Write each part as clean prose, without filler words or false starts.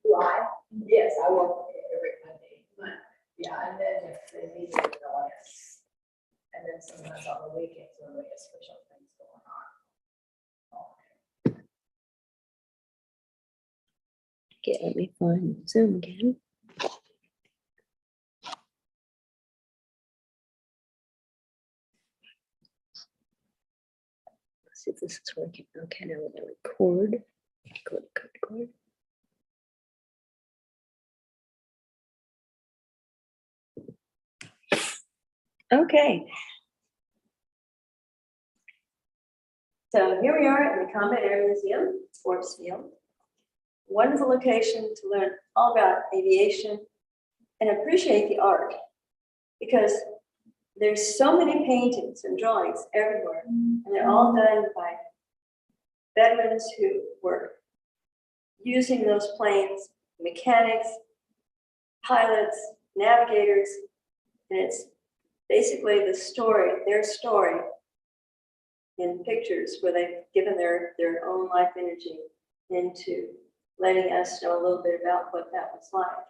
Do I? Yes, I work every Monday, but yeah, and then if they need it, they'll ask. And then sometimes on the weekends when we have special things going on. Okay, let me find Zoom again. Let's see if this is working. Okay, now we're gonna record. Record. Okay. So here we are in the Combat Air Museum, Sports Field. Wonderful location to learn all about aviation and appreciate the art, because there's so many paintings and drawings everywhere, and they're all done by veterans who were using those planes, mechanics, pilots, navigators, and it's basically the story, their story in pictures where they've given their own life energy into letting us know a little bit about what that was like.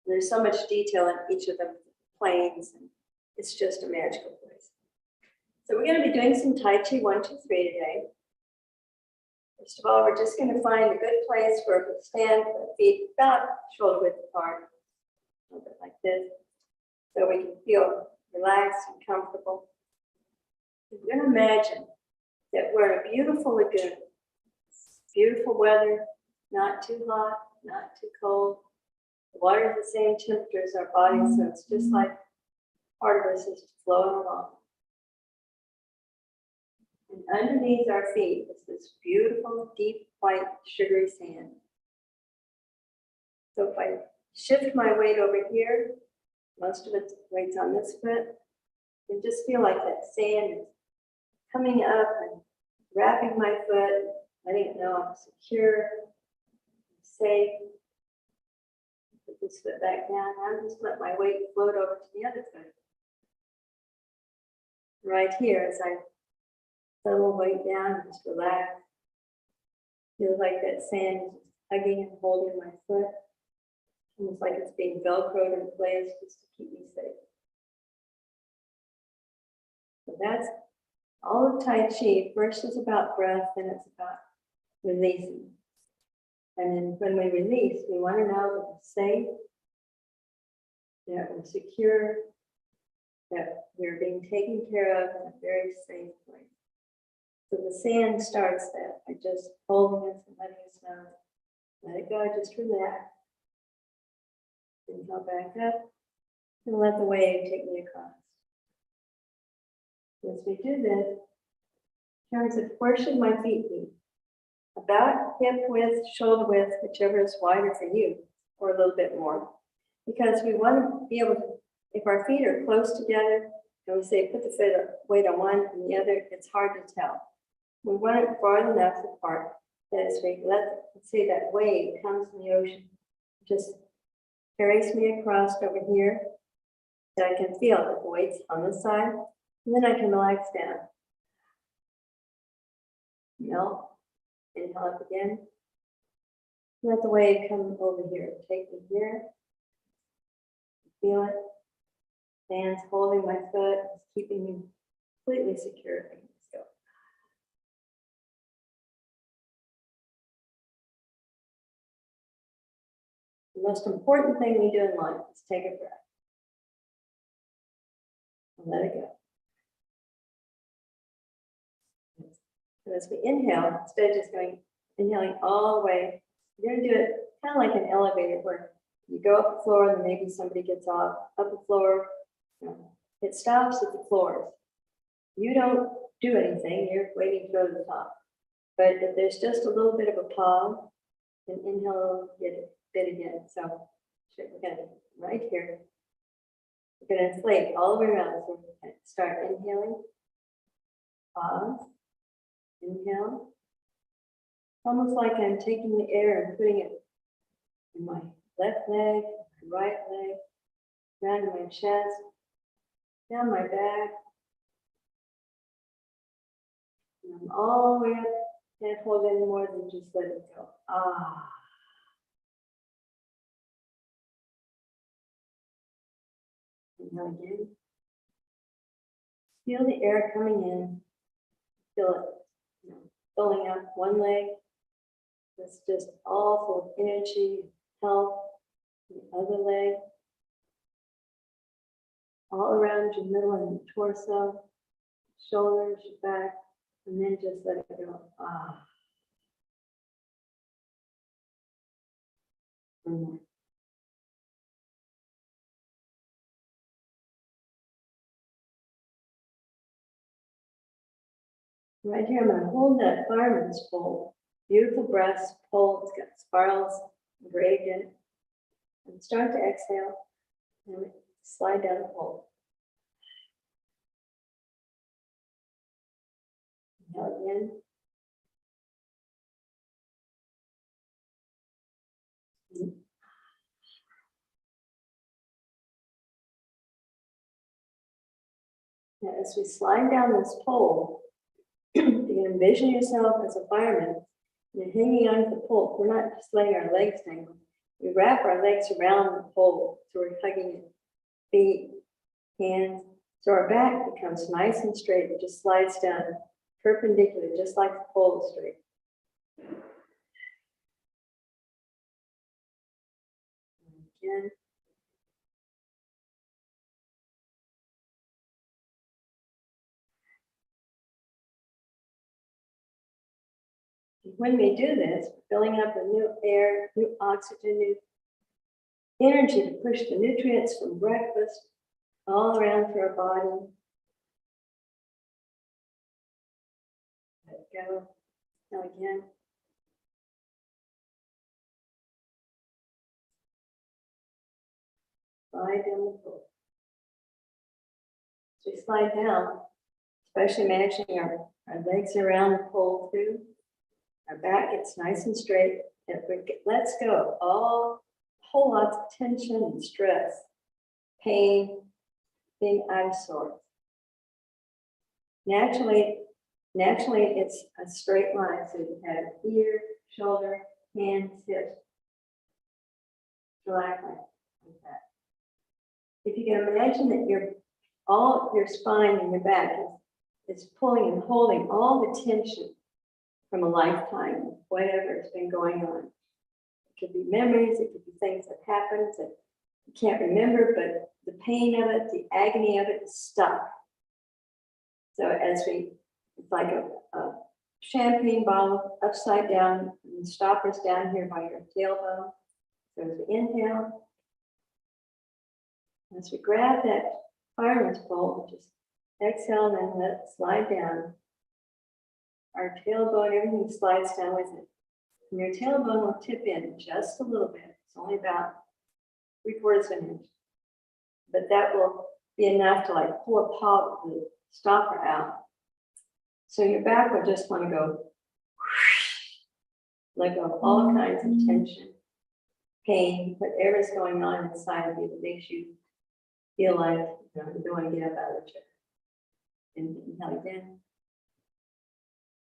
There's so much detail in each of the planes, and it's just a magical place. So we're going to be doing some Tai Chi 1, 2, 3 today. First of all, we're just going to find a good place where we stand with the feet about shoulder width apart, a little bit like this, so we can feel relaxed and comfortable. We're going to imagine that we're in a beautiful lagoon, beautiful weather, not too hot, not too cold. The water is the same temperature as our body, so it's just like part of us is flowing along. And underneath our feet is this beautiful, deep, white, sugary sand. So if I shift my weight over here, most of its weight's on this foot, and just feel like that sand is coming up and wrapping my foot, letting it know I'm secure, I'm safe. Put this foot back down. Now just let my weight float over to the other foot. Right here, as I settle weight down, just relax. Feels like that sand is hugging and holding my foot. Almost like it's being velcroed in place just to keep me safe. So that's all of Tai Chi. First is about breath, then it's about releasing. And then when we release, we want to know that we're safe, that we're secure, that we're being taken care of in a very safe place. So the sand starts that by just holding us and letting us know. Let it go, just relax. Inhale back up and let the wave take me across. As we do this, in terms of where should my feet be? About hip width, shoulder width, whichever is wider for you, or a little bit more. Because we want to be able to, if our feet are close together, and we say put the weight on one and the other, it's hard to tell. We want it far enough apart that as we let's say that wave comes in the ocean, just carries me across over here, that I can feel that the weight's on this side, and then I can relax down. Melt, inhale up again. Let the wave come over here. Take me here. Feel it. Hands holding my foot, keeping me completely secure. Let's go. The most important thing we do in life is take a breath. And let it go. And as we inhale, instead of just inhaling all the way, you're going to do it kind of like an elevator where you go up the floor and then maybe somebody gets off up the floor. It stops at the floors. You don't do anything, you're waiting to go to the top. But if there's just a little bit of a pause, then inhale a bit again. So we're going to, right here, we're going to inflate all the way around. So we're going to start inhaling, pause, inhale. Almost like I'm taking the air and putting it in my left leg, my right leg, down my chest, down my back. And I'm all the way up. Can't hold any more than just let it go. Ah. Inhale again. Feel the air coming in. Feel it filling up one leg. That's just all full of energy, health. The other leg. All around your middle and your torso, shoulders, your back, and then just let it go. Ah. One more. Right here, I'm going to hold that fireman's pole. Beautiful breast pole. It's got spirals engraved in it. And start to exhale. And slide down the pole. Inhale again. Now, as we slide down this pole, you can envision yourself as a fireman. You're hanging onto the pole. We're not just letting our legs hang. We wrap our legs around the pole, so we're hugging it. Feet, hands. So our back becomes nice and straight. It just slides down perpendicular, just like the pole is straight. Again. When we do this, filling up with new air, new oxygen, new energy to push the nutrients from breakfast all around through our body. Let go. Now again. Slide down the pole. As we slide down, especially managing our legs around the pole too. Our back gets nice and straight. And let's go all whole lots of tension and stress, pain, being out of sorts. Naturally, it's a straight line. So you have ear, shoulder, hands, hips. Relax like that. If you can imagine that all your spine and your back is pulling and holding all the tension from a lifetime, whatever has been going on. It could be memories, it could be things that happened that you can't remember, but the pain of it, the agony of it is stuck. So it's like a champagne bottle upside down, and the stopper's down here by your tailbone. So as we inhale, as we grab that fireman's pole, just exhale and then let it slide down. Our tailbone, everything slides down with it. And your tailbone will tip in just a little bit. It's only about 3/4 of an inch. But that will be enough to like pull a pop of the stopper out. So your back will just want to go let go of all kinds of tension, pain, whatever's going on inside of you that makes you feel like you don't want to get up out of the chair. And inhale again.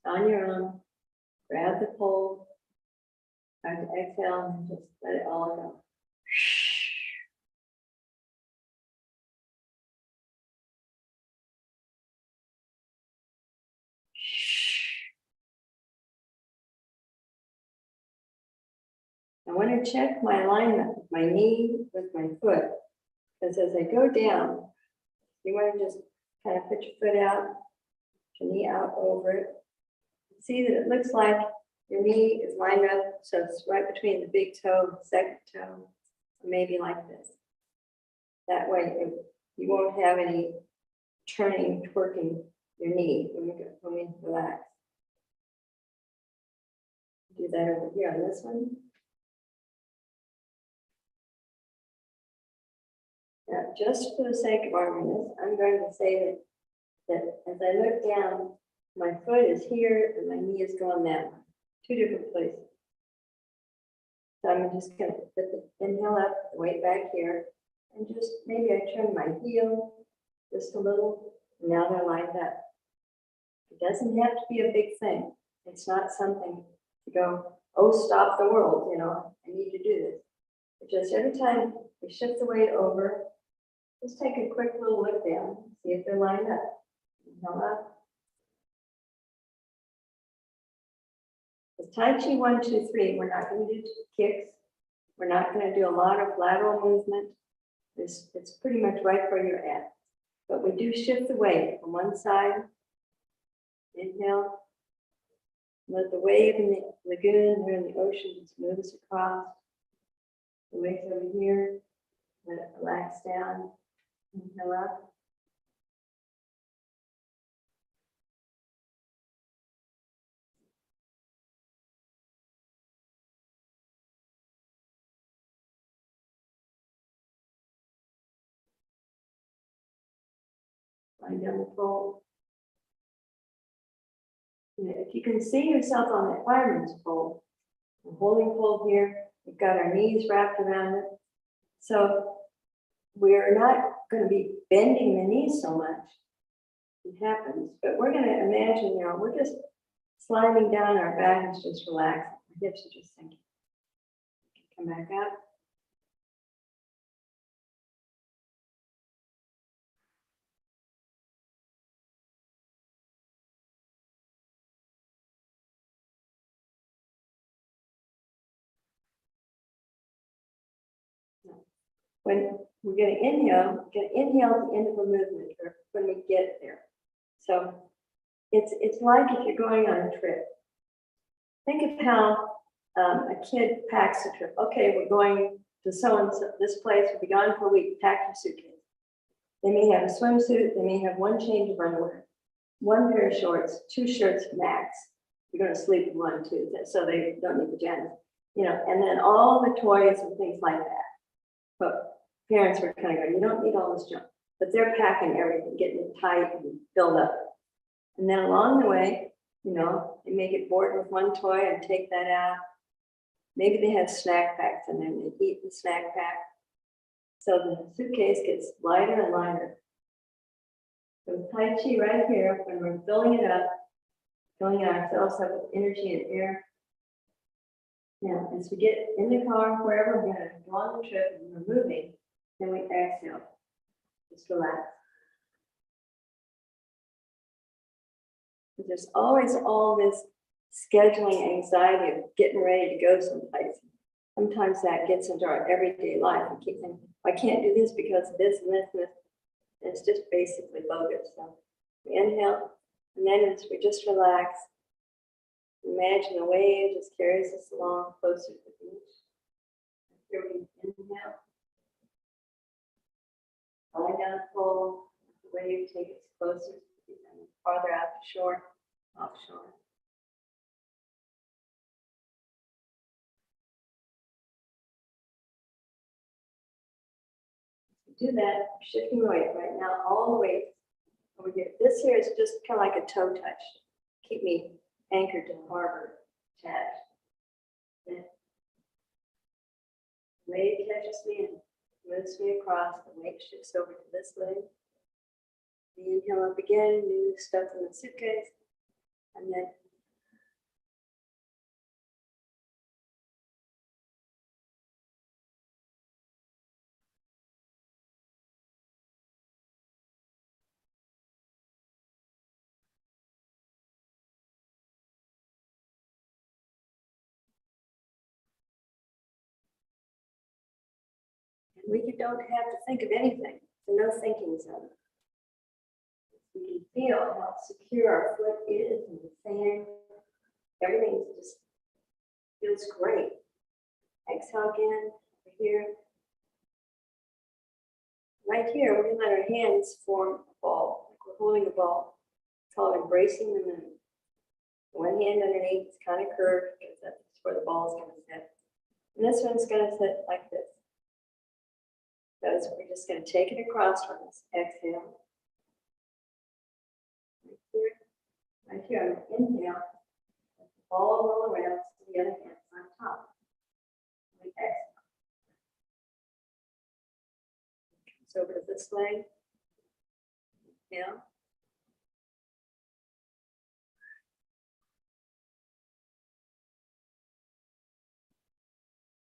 On your own, grab the pole, try to exhale and just let it all go. I want to check my alignment with my knee with my foot, because as I go down, you want to just kind of put your foot out, your knee out over it. See that it looks like your knee is lined up, so it's right between the big toe and the second toe, maybe like this. That way you won't have any turning, twerking your knee when we relax. Do that over here on this one. Now, just for the sake of argument, I'm going to say that as I look down, my foot is here and my knee is going that way, 2 different places. So I'm just going to put the inhale up, the weight back here, and just maybe I turn my heel just a little, and now they're lined up. It doesn't have to be a big thing. It's not something to go, oh, stop the world, I need to do this. But just every time we shift the weight over, Just take a quick little look down, see if they're lined up. Inhale up. With Tai Chi 1, 2, 3, we're not going to do kicks. We're not going to do a lot of lateral movement. It's pretty much right where you're at. But we do shift the weight from one side. Inhale. Let the wave in the lagoon or in the ocean just move us across. The waves over here. Let it relax down. Inhale up. Line down the pole. If you can see yourself on that fireman's pole, we're holding pole here, we've got our knees wrapped around it. So we're not going to be bending the knees so much. It happens, but we're going to imagine, we're just sliding down, our back is just relaxing, our hips are just sinking. Come back up. When we're going to inhale at the end of a movement or when we get there. So it's like if you're going on a trip. Think of how a kid packs a trip. Okay, we're going to so-and-so, this place, we'll be gone for a week, pack your suitcase. They may have a swimsuit, they may have one change of underwear, one pair of shorts, 2 shirts max. You're going to sleep in one too, so they don't need pajamas, and then all the toys and things like that. But parents were kind of going, you don't need all this junk. But they're packing everything, getting it tight and filled up. And then along the way, they may get bored with one toy and take that out. Maybe they have snack packs and then they eat the snack pack. So the suitcase gets lighter and lighter. So Tai Chi right here, when we're filling it up, filling ourselves up with energy and air. Now, as we get in the car, wherever we're going to go on the trip and we're moving, then we exhale. Just relax. There's always all this scheduling anxiety of getting ready to go someplace. Sometimes that gets into our everyday life. We keep thinking, I can't do this because of this and this and this. And it's just basically bogus. So we inhale, and then as we just relax, imagine the wave just carries us along closer to the beach. Here we inhale. Lie down the pole, the wave takes us closer and farther out to shore, offshore. Do that, shifting weight right now, all the way over here. This here is just kind of like a toe touch. Keep me anchored to the harbor, attached. Then wave catches me and moves me across. The weight shifts over to this leg. The inhale up again, new stuff in the suitcase, and then we don't have to think of anything. So no thinking zone. We can feel how secure our foot is in the sand. Everything just feels great. Exhale again, over here. Right here, we're going to let our hands form a ball, like we're holding a ball. It's called embracing the moon. One hand underneath is kind of curved because that's where the ball is going to sit. And this one's going to sit like this. So we're just going to take it across from us. Exhale. Right here, I'm going to inhale. Let the ball roll around to the other hand on top. We exhale. Comes over to this leg. Inhale.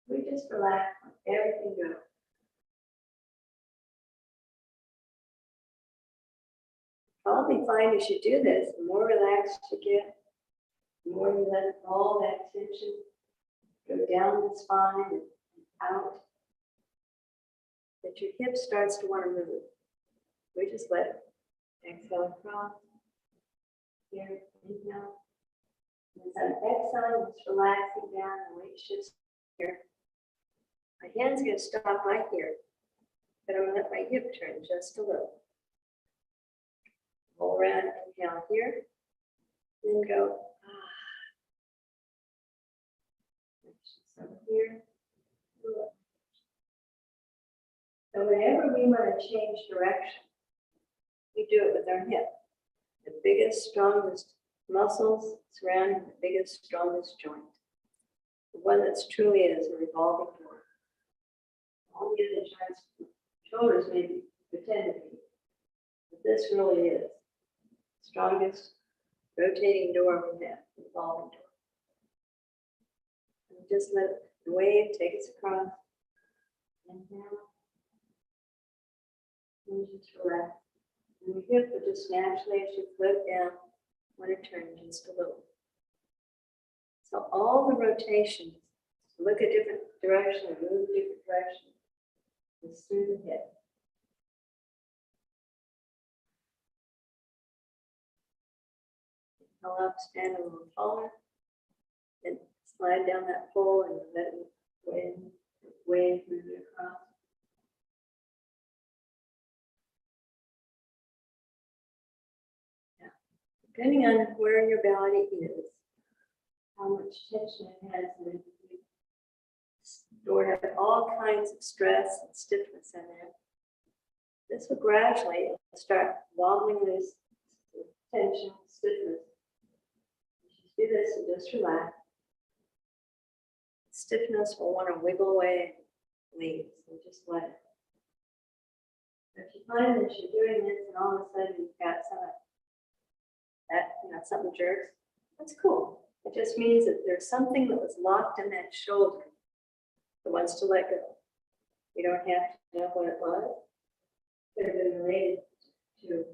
We just relax, let everything go. probably find as you do this, the more relaxed you get, the more you let all that tension go down the spine and out, that your hip starts to want to move. We just let it exhale across. Here, inhale. And as an exhale, just relaxing down, the weight shifts here. My hand's going to stop right here, but I'm going to let my hip turn just a little. Roll around, inhale here, then go, some here. So whenever we want to change direction, we do it with our hip. The biggest, strongest muscles surrounding the biggest, strongest joint. The one that's truly is a revolving door. All the other joints, shoulders maybe pretend to be, but this really is the strongest rotating door we have, revolving door. And just let the wave take us across. Inhale. And just relax. And your hip will just naturally, as you float down, want to turn just a little. So all the rotations, look a different direction or move a different direction, is through the hip. Inhale up, stand a little taller, and slide down that pole and let it wave move you across. Depending on where your body is, how much tension it has, and you stored up all kinds of stress and stiffness in there. This will gradually start wobbling this tension, stiffness. You do this and just relax. Stiffness will want to wiggle away and leave, so just let it. If you find that you're doing this and all of a sudden you've got something jerks, that's cool. It just means that there's something that was locked in that shoulder that wants to let go. You don't have to know what it was. It could have been related to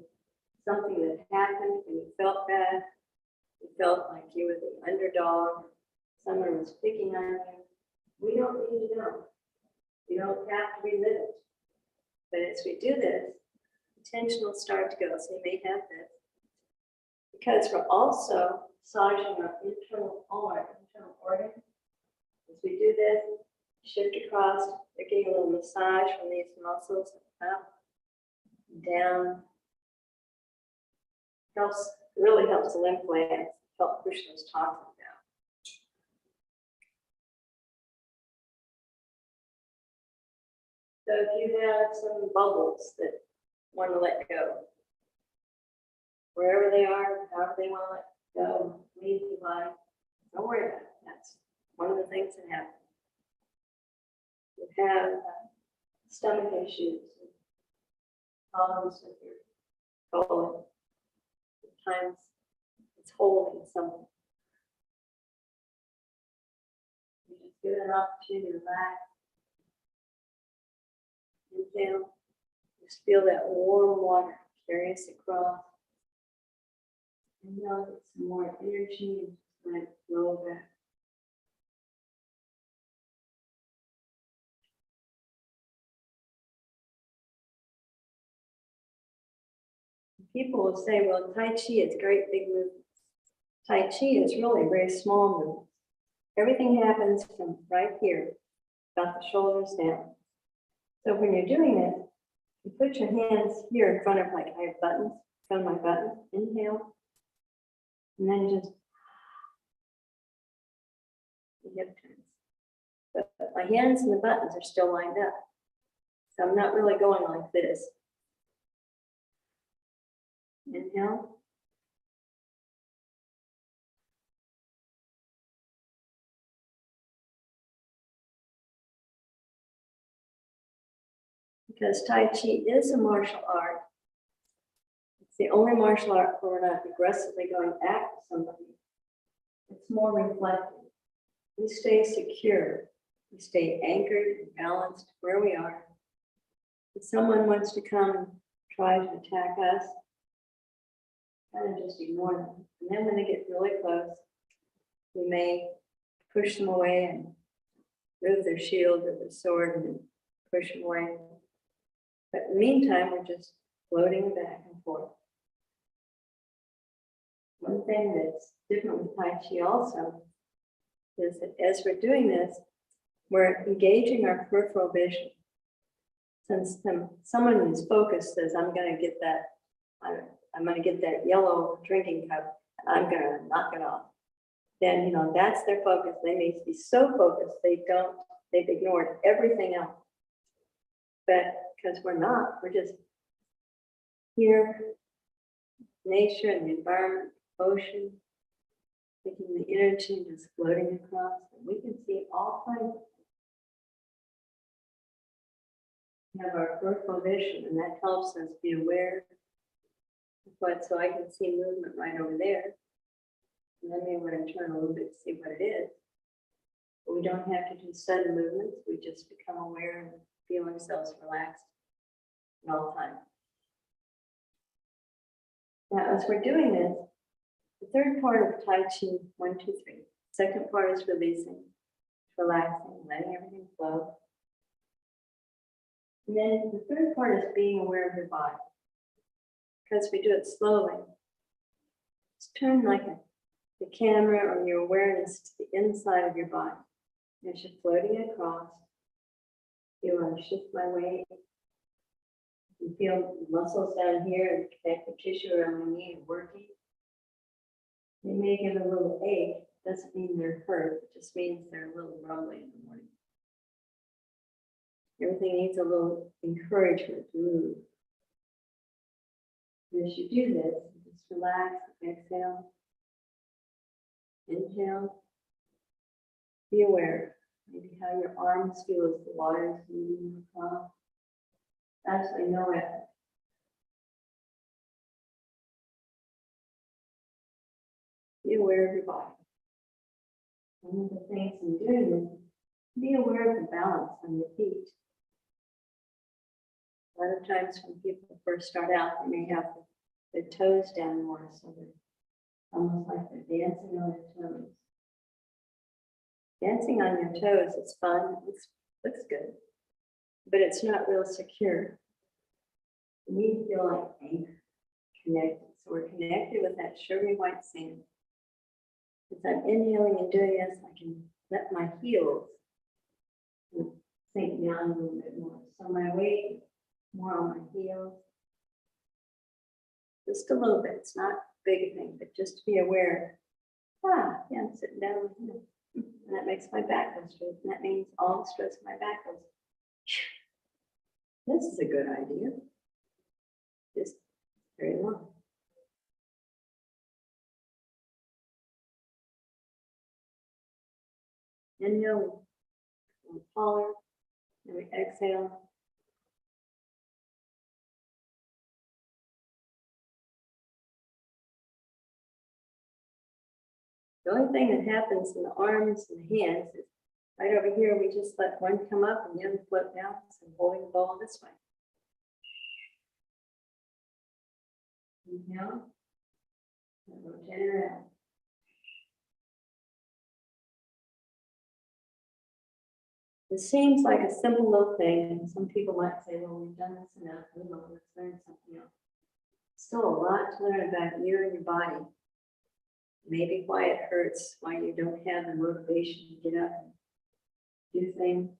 something that happened when you felt bad. You felt like you were the underdog. Someone was picking on you. We don't need to know. You don't have to relive it. But as we do this, the tension will start to go. So you may have this. Because we're also massaging our all our internal organs. As we do this, shift across, they're getting a little massage from these muscles, up, down. Really helps the lymph glands, help push those toxins down. So if you have some bubbles that want to let go, wherever they are, however they want to let go, leave the body, don't worry about it. That's one of the things that happen. You have stomach issues, problems with your colon. Sometimes it's holding something. You just give it an opportunity to relax. Inhale. Just feel that warm water carry us across. And now get some more energy and just let it flow back. People will say, well, Tai Chi is great big movements. Tai Chi is really very small movements. Everything happens from right here, about the shoulders down. So when you're doing this, you put your hands here in front of, like I have buttons, in front of my buttons. Inhale. And then just the hip turns. But my hands and the buttons are still lined up. So I'm not really going like this. Inhale. Because Tai Chi is a martial art. It's the only martial art where we're not aggressively going back to somebody. It's more reflective. We stay secure. We stay anchored and balanced where we are. If someone wants to come and try to attack us, kind of just ignore them. And then when they get really close, we may push them away and move their shield or their sword and then push them away. But in the meantime, we're just floating back and forth. One thing that's different with Tai Chi also is that as we're doing this, we're engaging our peripheral vision. Since someone who's focused says, I'm going to get that yellow drinking cup, and I'm going to knock it off. Then, you know, that's their focus. They may be so focused, they've ignored everything else. But because we're not, we're just here, nature and the environment, ocean, taking the energy just floating across, and we can see all kinds of. We have our peripheral vision, and that helps us be aware of what, so I can see movement right over there. And then maybe we're going to turn a little bit to see what it is. But we don't have to do sudden movements. We just become aware and feel ourselves relaxed at all times. Now, as we're doing this, the third part of Tai Chi, 1, 2, 3. Second part is releasing, relaxing, letting everything flow. And then the third part is being aware of your body. Because we do it slowly, just turn like the camera or your awareness to the inside of your body. As you're floating across, you want to shift my weight. You feel the muscles down here and connective tissue around my knee are working. They may get a little ache. Doesn't mean they're hurt. It just means they're a little rumbly in the morning. Everything needs a little encouragement to move. And as you do this, just relax, exhale, inhale. Be aware, maybe how your arms feel as the water is moving across. Absolutely no effort. Be aware of your body. One of the things in doing this, be aware of the balance on your feet. A lot of times when people first start out, they may have their toes down more, so they're almost like they're dancing on their toes. Dancing on your toes is fun, looks good, but it's not real secure. You need to feel like anchored, connected. So we're connected with that sugary white sand. As I'm inhaling and doing this, I can let my heels sink down a little bit more. So my weight more on my heels. Just a little bit. It's not a big thing, but just to be aware. Yeah, I'm sitting down with you. And that makes my back go straight. And that means all the stress in my back goes. This is a good idea. Just very long. Inhale, taller, and we exhale. The only thing that happens in the arms and the hands is right over here, we just let one come up and the other float down, so holding the ball this way. Inhale, and rotate it around. It seems like a simple little thing, and some people might say, well, we've done this enough, move on, let's learn something else. Still a lot to learn about you and your body. Maybe why it hurts, why you don't have the motivation to get up and do things.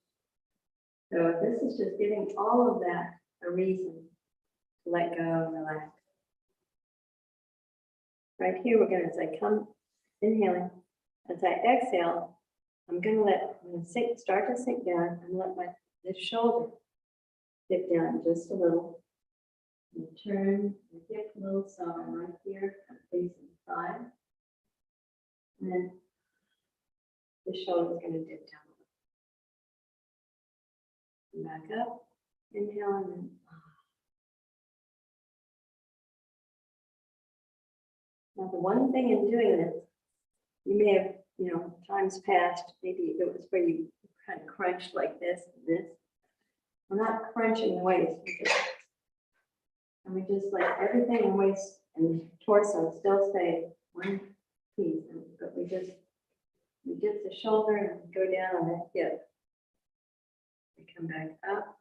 So this is just giving all of that a reason to let go and relax. Right here, we're going to, as I come inhaling, as I exhale, I'm going to start to sink down and let this shoulder dip down just a little. And turn the hip a little, so I'm right here, I'm facing the side. And then the shoulder is going to dip down a little. Back up, inhale, and then. Now, the one thing in doing this, you may have, times past, maybe it was where you kind of crunched like this and this. We're not crunching the waist. And we just let everything in waist And the torso still stays one piece, but we get the shoulder and go down on that hip. We come back up.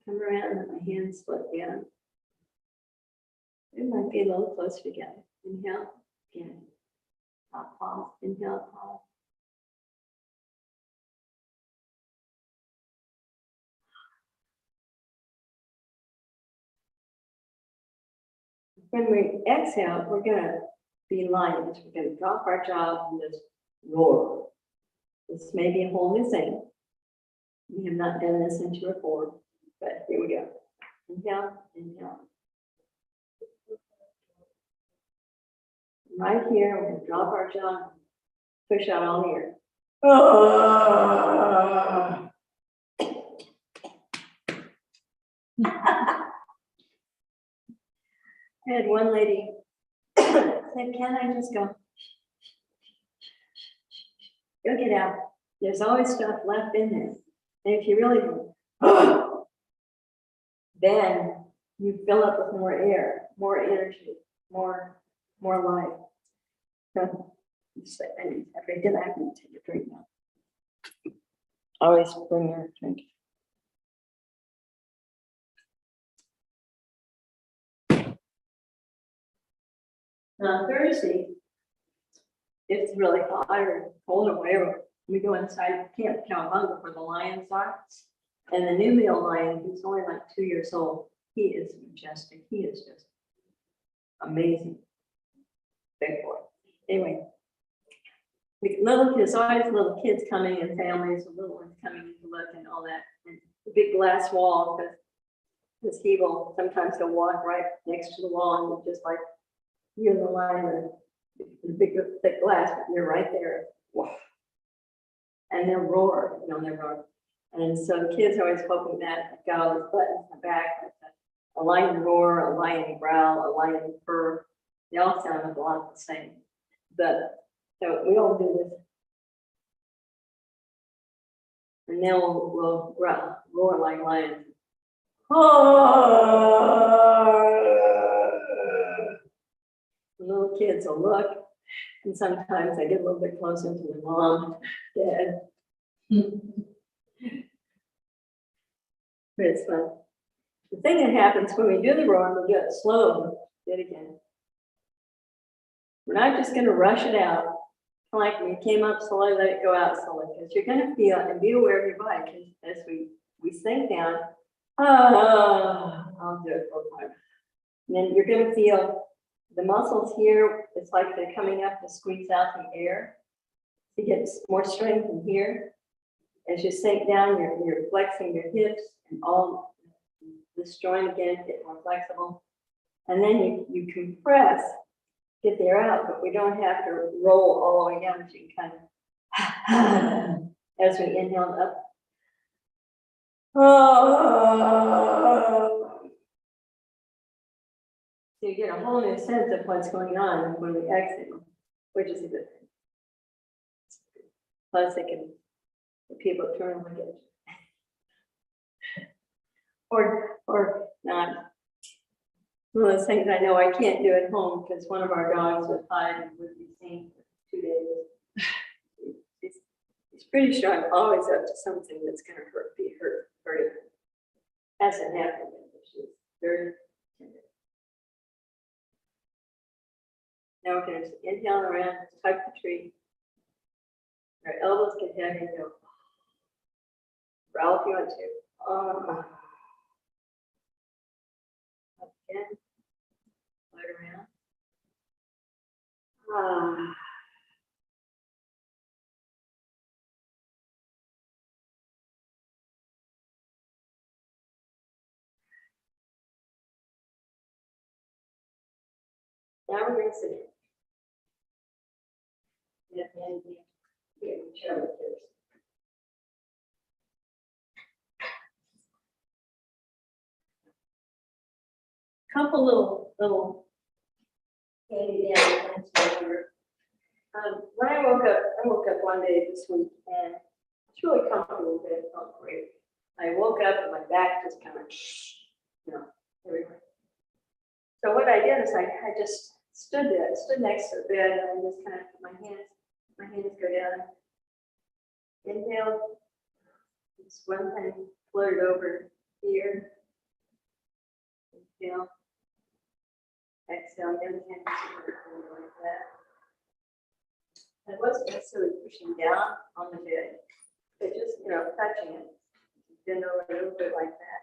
Come around and my hands split down. It might be a little closer together. Inhale, again. Pause, inhale, pause. When we exhale, we're gonna be lions. We're gonna drop our jaw and just roar. This may be a whole new thing. We have not done this since you were 4, but here we go. Inhale, inhale. Right here, we're gonna drop our jaw, push out all the air. I had one lady said, "Can I just go? Go get out. There's always stuff left in there. And if you really do, then you fill up with more air, more energy, more life." So, after I did that, I'm going to take a drink now. Always bring your drink. On Thursday, if it's really hot or cold or whatever, we go inside Camp Cowabunga where the lions are. And the new male lion, who's only like 2 years old, he is majestic. He is just amazing. Big boy. Anyway, the little kids, always little kids coming and families, the little ones coming in to look and all that. And the big glass wall, because he will sometimes he'll walk right next to the wall and just like you and the lion are the big thick glass, but you're right there. And they'll roar, they'll roar. And so the kids are always hoping that got all these buttons in the back, like a lion roar, a lion growl, a lion purr. They all sound a lot the same. But so we all do this. And then we'll roar like lions. The little kids will look, and sometimes I get a little bit closer to the mom, dad. But it's fun. The thing that happens when we do the roar, we do it slowly. Do it again. We're not just going to rush it out. Like when we came up slowly, let it go out slowly, because you're going to feel and be aware of your body. As we sink down, I'll do it full time. And then you're going to feel the muscles here. It's like they're coming up to squeeze out the air. You get more strength in here. As you sink down, you're flexing your hips and all this joint again, get more flexible. And then you compress, get the air out, but we don't have to roll all the way down. So you can kind of, as we inhale up. So you get a whole new sense of what's going on when we exhale, which is a good thing. Plus, the people turn and look at it. Or not. One of those things I know I can't do at home because one of our dogs would hide and would be seen for 2 days. He's pretty sure I'm always up to something that's going to hurt him. Hasn't happened yet, but she's very tender. Now we're going to inhale around, tuck the tree. Our elbows get heavy and go. Growl if you want to. Up again. Float around. Now we're going to sit in. Yeah, whichever it is. couple little handy dandy things to remember. When I woke up one day this week and it's really comfortable, but it felt great. I woke up and my back just kind of, everywhere. So what I did is I just stood there, I stood next to the bed and I just kind of put my hands go down. Inhale, just one thing floated over here. Inhale. Exhale, the other hand like that. I wasn't necessarily pushing down on the bed, but just, touching it. Bend over a little bit like that.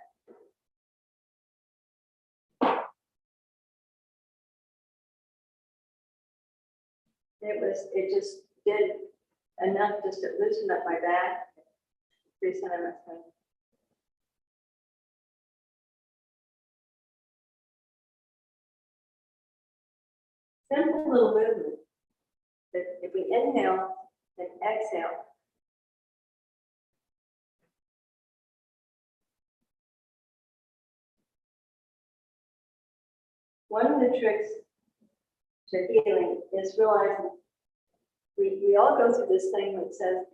It just did enough just to loosen up my back. 3 centimeters. Simple little movement. If we inhale and exhale, one of the tricks to healing is realizing we all go through this thing that says,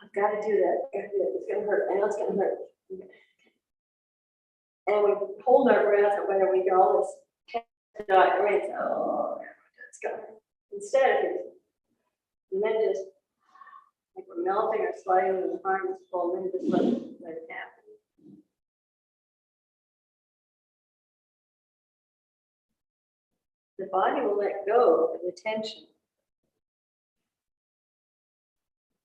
I've got to do that, it's going to hurt, I know it's going to hurt. And we hold our breath, or whether we get all this tension, oh, it's going to hurt. Instead, and then just like we're melting or sliding in the harness full, and then just let it happen. The body will let go of the tension.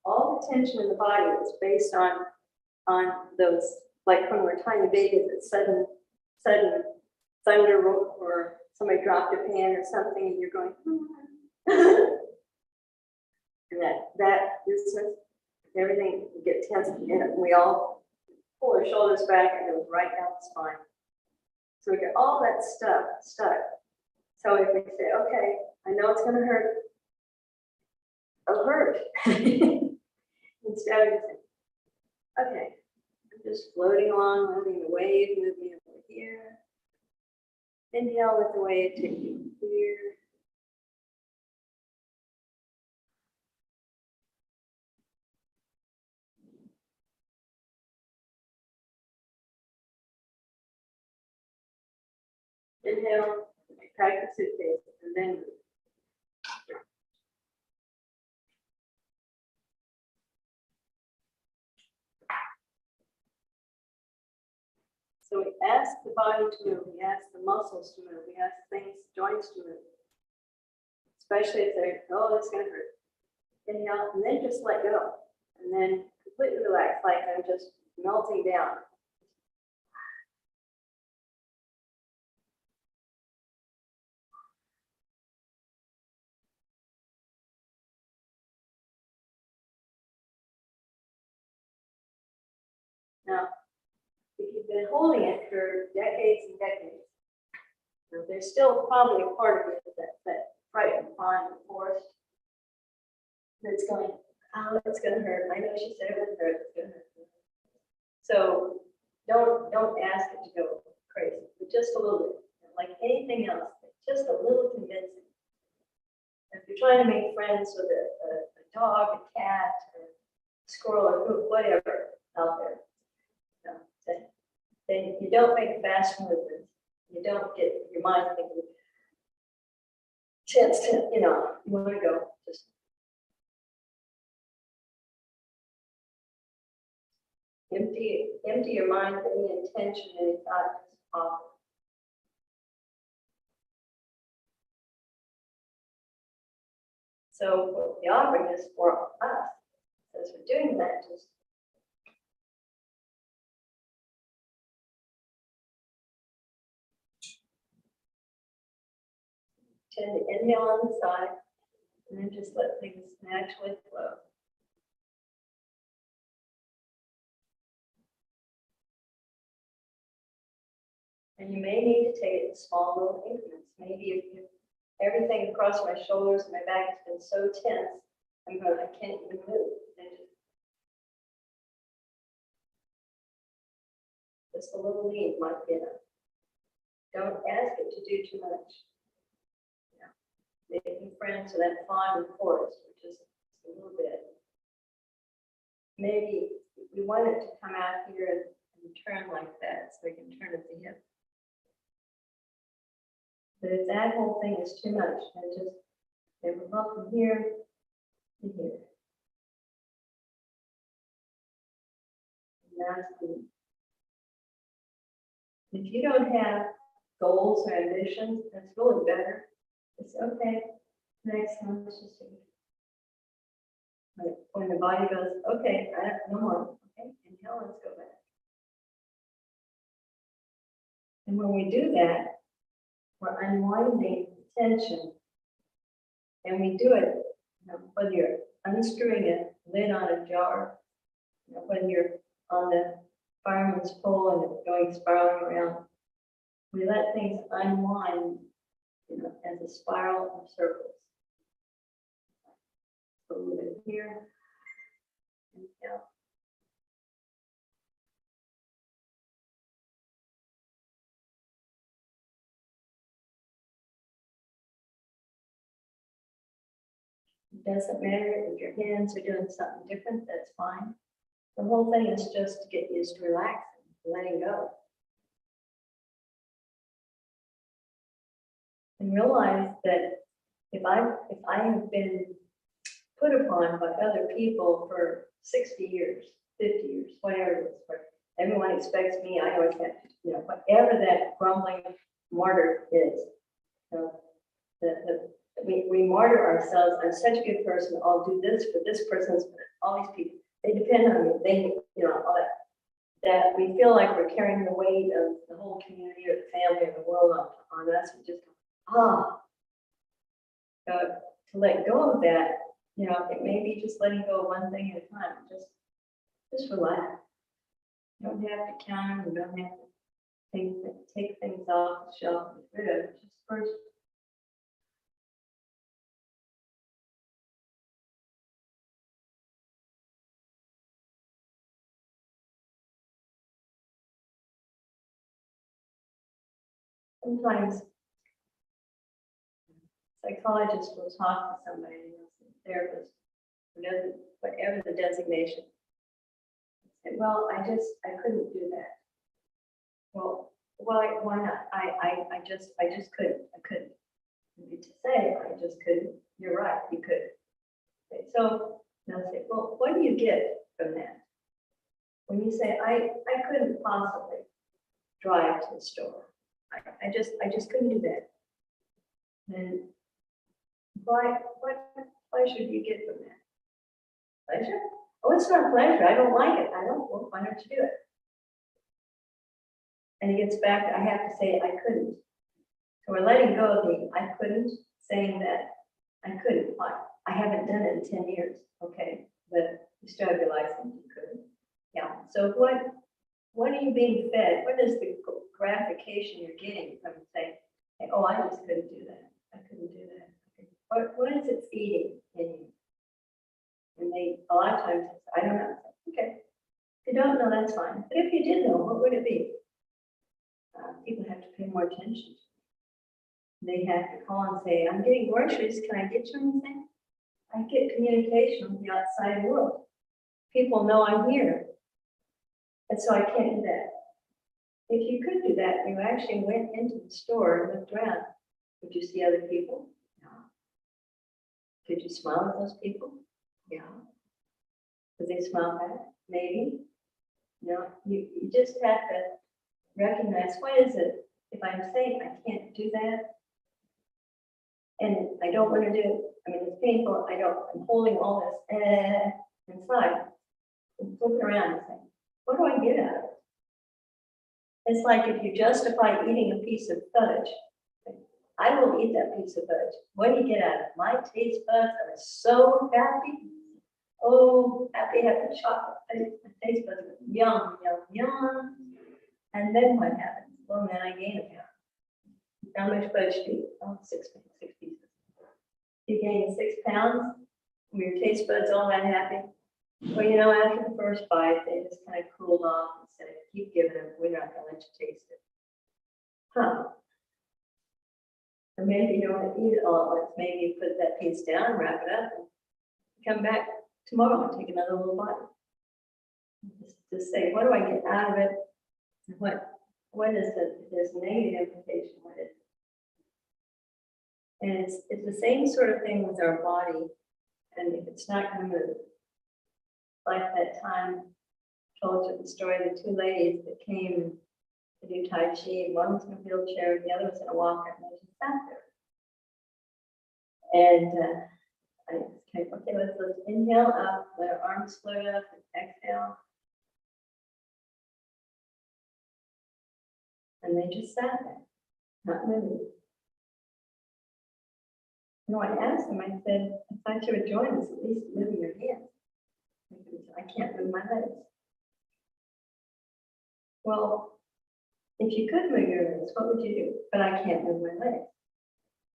All the tension in the body is based on those, like when we're tiny babies, it's sudden thunder or somebody dropped a pan or something and you're going, and that business, everything we get tense in it. We all pull our shoulders back and it goes right down the spine. So we get all that stuff stuck. So if we say, okay, I know it's going to hurt, it'll hurt. Instead of saying, okay, I'm just floating along, letting the wave move me over here. Inhale, let the wave take you here. Inhale, pack the suitcase, and then move. So we ask the body to move, we ask the muscles to move, we ask things, joints to move. Especially if they're, oh, it's going to hurt. Inhale, and then just let go. And then completely relax, like I'm just melting down. Now, if you've been holding it for decades and decades, there's still probably a part of it that frightened fawn in the forest that's going, oh, it's going to hurt. I know she said it would hurt. It's going to hurt. So don't ask it to go crazy, but just a little bit. Like anything else, just a little convincing. If you're trying to make friends with a dog, a cat, or a squirrel, or whatever out there, then you don't make fast movements. You don't get your mind thinking tense, you want to go just empty your mind of any intention, any thought off. So what the offering is for us, as we're doing that, just tend to inhale on the side, and then just let things naturally flow. And you may need to take it in small little increments. Maybe if everything across my shoulders and my back has been so tense, I can't even move. And just a little lean might be enough. Don't ask it to do too much. You know, making friends with that fawn in the forest, which is a little bit. Maybe we want it to come out here and turn like that, so we can turn at the hip. But if that whole thing is too much, then just they will go from here to here. And that's the. If you don't have goals or ambitions, that's really better. It's okay. Next one, let's just see. Like when the body goes, okay, no more. Okay, inhale, let's go back. And when we do that, we're unwinding tension. And we do it, you know, whether you're unscrewing a lid on a jar, you know, whether you're on the fireman's pole and it's going spiraling around. We let things unwind, you know, as a spiral of circles. So a little bit here, and down. It doesn't matter if your hands are doing something different, that's fine. The whole thing is just to get used to relaxing, letting go. And realize that if I have been put upon by other people for 60 years, 50 years, whatever it is, where everyone expects me, I always have to, you know, whatever that grumbling martyr is. You know, we martyr ourselves. I'm such a good person. I'll do this for this person, all these people. They depend on me. They, you know, all that. That we feel like we're carrying the weight of the whole community or the family or the world on us. We just go, to let go of that, you know, it may be just letting go of one thing at a time. Just relax. You don't have to count them. You don't have to take things off the shelf and get rid of it. Just first. Sometimes psychologists will talk to somebody, you know, therapist, whatever the designation. Say, well, I couldn't do that. Well, why not? I just couldn't. I couldn't. To say I just couldn't, you're right, you could. Okay, so they'll say, well, what do you get from that? When you say I couldn't possibly drive to the store. I just couldn't do that. Then what pleasure do you get from that? Pleasure? Oh, it's not pleasure. I don't like it. I don't. Well, why don't you do it? And it gets back. I have to say I couldn't. So we're letting go of the I couldn't, saying that I couldn't. I haven't done it in 10 years. Okay, but you still have your license. You couldn't. Yeah. So what are you being fed? What is the gratification you're getting from saying, hey, oh, I just couldn't do that. I couldn't do that. What is it feeding in you? And a lot of times, I don't know. Okay, if you don't know, that's fine. But if you did know, what would it be? People have to pay more attention. They have to call and say, I'm getting groceries. Can I get you anything? I get communication with the outside world. People know I'm here. And so I can't do that. If you could do that, you actually went into the store and looked around. Would you see other people? No. Could you smile at those people? Yeah. Would they smile back? Maybe. No, you just have to recognize what is it. If I'm saying I can't do that, and I don't want to do it, I mean, it's painful. I'm holding all this inside. I'm flipping around and saying, what do I get out of it? It's like if you justify eating a piece of fudge, I will eat that piece of fudge. What do you get out of it? My taste buds are so happy. Oh, happy chocolate. My taste buds are yum, yum, yum. And then what happens? Well, then I gain a pound. How much fudge do you eat? Oh, 6 pieces. You gain 6 pounds, your taste buds all that happy. Well, you know, after the first bite, they just kind of cooled off and said, keep giving them, we're not going to let you taste it. Huh, Or maybe you don't want to eat it all at once. Maybe you put that piece down, wrap it up, and come back tomorrow and take another little bite. Just say, what do I get out of it? What is it? If there's a negative implication, what is it? And it's the same sort of thing with our body. And if it's not going to move, like that time I told you the story of the two ladies that came to do Tai Chi. One was in a wheelchair, the other was in a walker, and they just sat there. And I okay, let's inhale up, let our arms float up, and exhale. And they just sat there, not moving. You know, I asked them, I said, I thought you would join us, at least moving your hands. I can't move my legs. Well, if you could move your legs, what would you do? But I can't move my legs.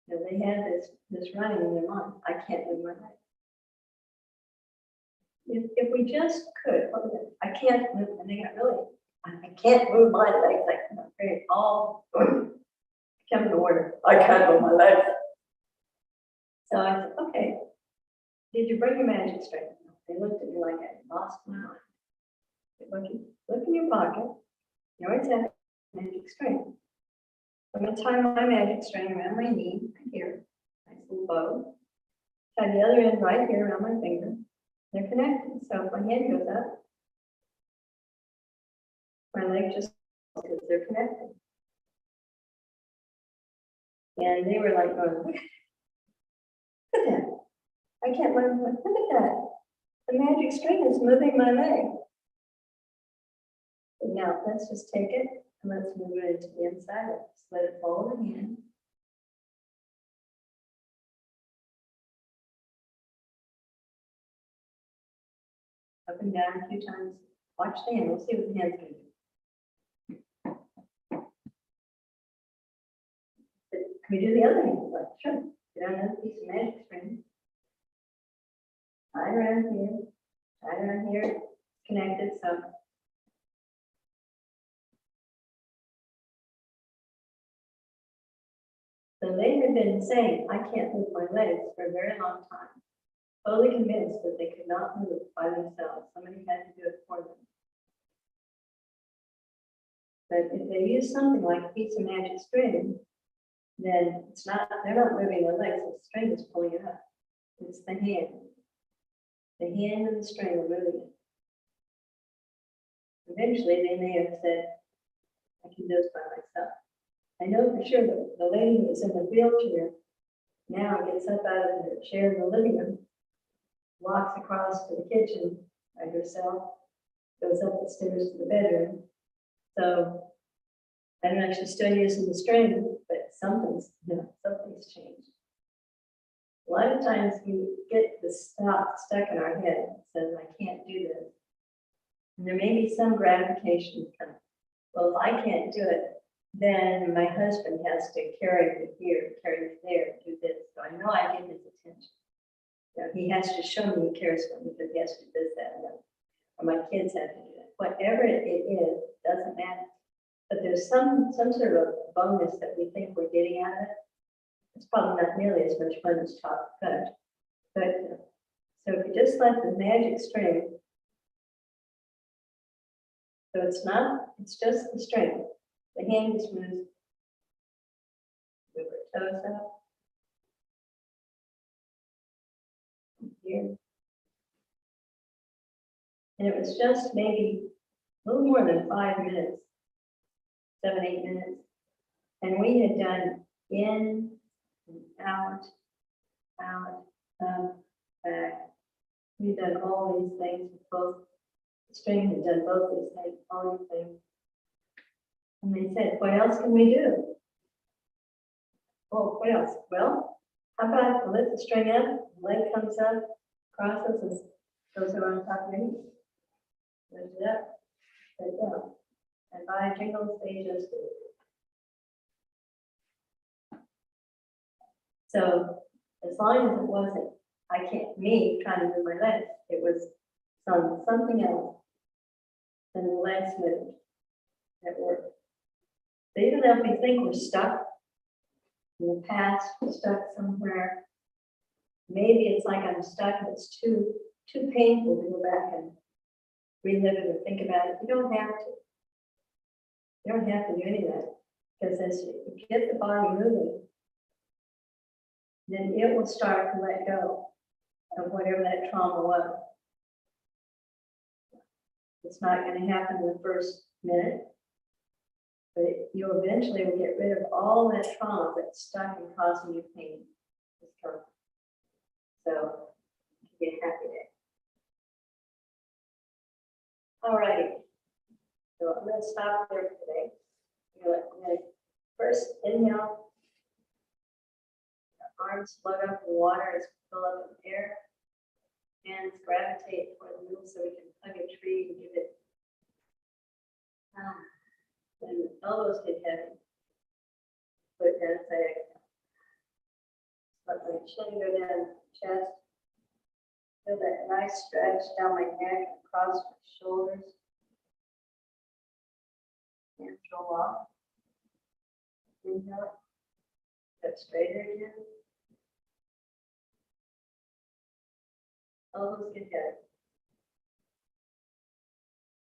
You know, they had this running in their mind. I can't move my legs. If we just could, I can't move, and they got really, I can't move my legs. Like, very all come to order. I can't move my legs. So I said, okay, did you bring your magic strength? They looked at me like I lost my mind. Look in your pocket. You always have magic string. I'm going to tie my magic string around my knee, right here. Nice little bow. Tie the other end right here around my finger. They're connected. So if my hand goes up, my leg just goes because they're connected. And they were like going, look at that. I can't move. Look at that. The magic string is moving my leg. Now let's just take it and let's move it into the inside. Just let it follow the hand. Up and down a few times. Watch the hand. We'll see what the hand's going to do. Can we do the other hand? Like, sure. Get on another piece of magic string. Tie around here. Tie around here. Connected. So they had been saying, I can't move my legs for a very long time, totally convinced that they could not move by themselves. Somebody had to do it for them. But if they use something like a piece of magic string, then they're not moving their legs, the string is pulling it up. It's the hand. The hand and the string are moving it. Eventually, they may have said, I can do this by myself. I know for sure that the lady who was in the wheelchair now gets up out of the chair in the living room, walks across to the kitchen by herself, goes up the stairs to the bedroom. So I don't know if she's still using the string, but something's changed. A lot of times we get this thought stuck in our head that says, I can't do this. And there may be some gratification coming. Well, if I can't do it, then my husband has to carry me here, carry me there, do this. So I know I get his attention. You know, he has to show me he cares for me because he has to do this, that, and that. Or my kids have to do that. Whatever it is, doesn't matter. But there's some sort of bonus that we think we're getting out of it. It's probably not nearly as much fun as chocolate. But so if you just let the magic string, so it's just the string. The hand just moves, move her toes up, here. And it was just maybe a little more than 5 minutes, 7, 8 minutes. And we had done in and out, up, back. We've done all these things with both. The string had done both these things, all these things. And they said, what else can we do? Oh, what else? Well, how about lift the string up, leg comes up, crosses, and goes around top of your knee. Lift it up, let it down. And by jingles, they just do. So as long as it wasn't, me trying to move my legs, it was something else. And the legs moved. That worked. So even though we think we're stuck, in the past, stuck somewhere. Maybe it's like I'm stuck and it's too painful to go back and relive it or think about it. You don't have to. You don't have to do any of that. Because as you get the body moving, then it will start to let go of whatever that trauma was. It's not going to happen in the first minute, but you eventually will get rid of all that trauma that's stuck and causing you pain. So, be a happy day. All righty. So I'm going to stop there today. I'm going to first inhale. Arms float up in water as we fill up with air. Hands gravitate toward the middle so we can hug a tree and give it. Then the elbows get heavy. Put down as I exhale. Let my chin go down the chest. Feel that nice stretch down my neck, across my shoulders. Hands roll off. Inhale. Get straighter again. Elbows get heavy.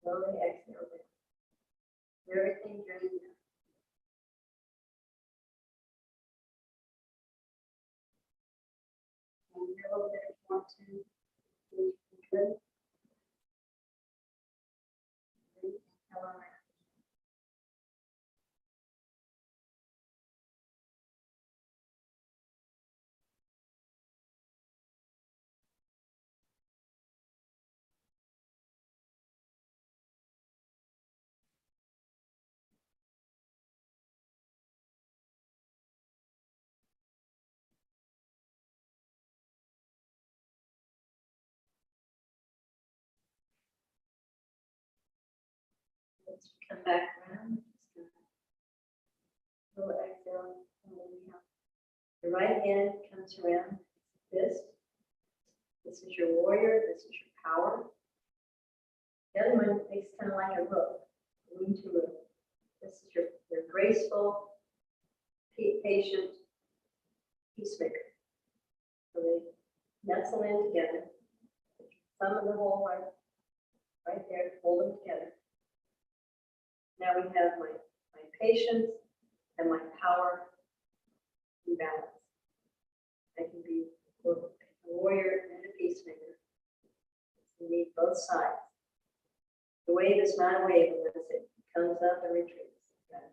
Slowly exhale down. Everything drains out. And a little bit if you want to. Good. Inhale around. Let's come back around. Little exhale. Inhale. The right hand comes around this. This is your warrior. This is your power. The other one makes kind of like a hook. Wing to root. This is your graceful, patient peacemaker. So they nestle in together. Thumb in the hole right there, hold them together. Now we have my patience and my power in balance. I can be both a warrior and a peacemaker. You need both sides. The wave is not a wave unless it comes up and retreats. Okay.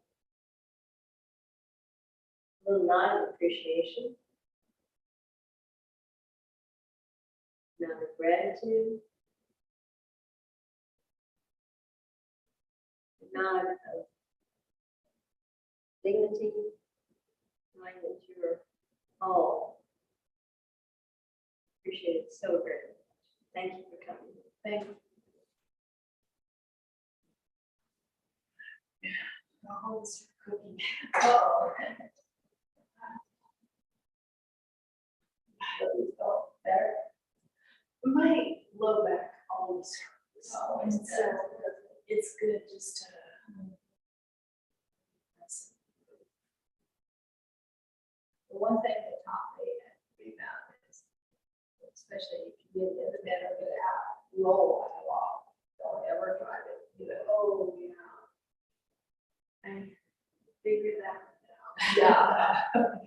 A little nod of appreciation. Nod of gratitude. Nod of dignity, knowing that you are all appreciated so very much. Thank you for coming. Thank you. The holes are cooking. Oh. Felt better. My low back always hurts. Oh, and so it's good just to. The one thing that taught me at rebound is, especially if you get in the bed or get out, roll like a log. Don't ever try to do it. Oh, yeah. I figured that out. Yeah.